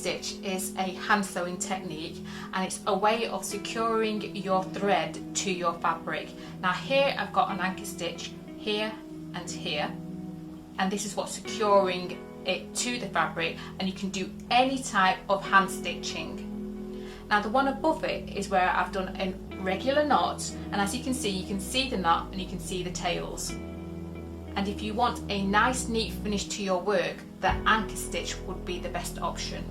stitch is a hand sewing technique, and it's a way of securing your thread to your fabric. Now here I've got an anchor stitch here and here, and this is what's securing it to the fabric, and you can do any type of hand stitching. Now the one above it is where I've done a regular knot, and as you can see the knot and you can see the tails. And if you want a nice neat finish to your work, the anchor stitch would be the best option.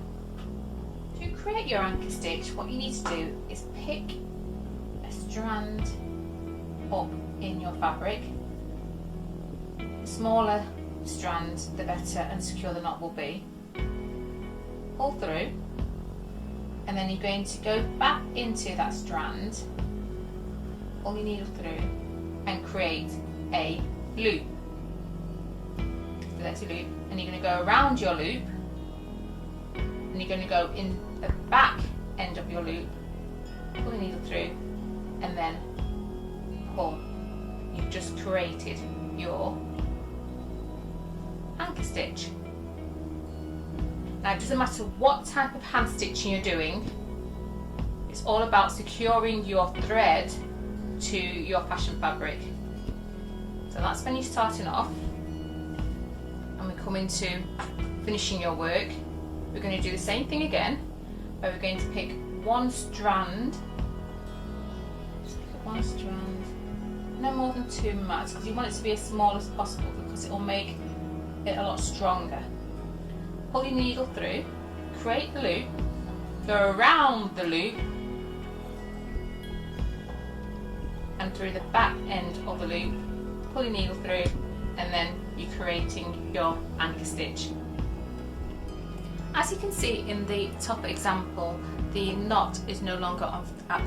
To create your anchor stitch, what you need to do is pick a strand up in your fabric. The smaller strand, the better and secure the knot will be. Pull through, and then you're going to go back into that strand, pull your needle through and create a loop. So that's a loop, and you're going to go around your loop, and you're going to go in the back end of your loop, pull the needle through and then pull. You've just created your anchor stitch. Now it doesn't matter what type of hand stitching you're doing, it's all about securing your thread to your fashion fabric. So that's when you're starting off, and we come into finishing your work. We're going to do the same thing again, where we're going to pick one strand, no more than 2 max, because you want it to be as small as possible because it will make it a lot stronger. Pull your needle through, create the loop, go around the loop and through the back end of the loop, pull your needle through, and then you're creating your anchor stitch. As you can see in the top example, the knot is no longer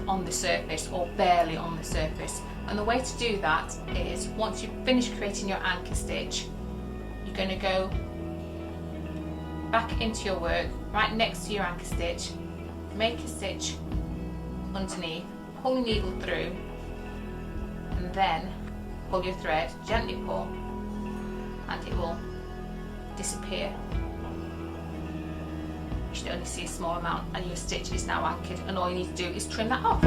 on the surface, or barely on the surface, and the way to do that is, once you've finished creating your anchor stitch, you're going to go back into your work, right next to your anchor stitch, make a stitch underneath, pull your needle through, and then pull your thread, gently pull, and it will disappear. You should only see a small amount, and your stitch is now anchored, and all you need to do is trim that off.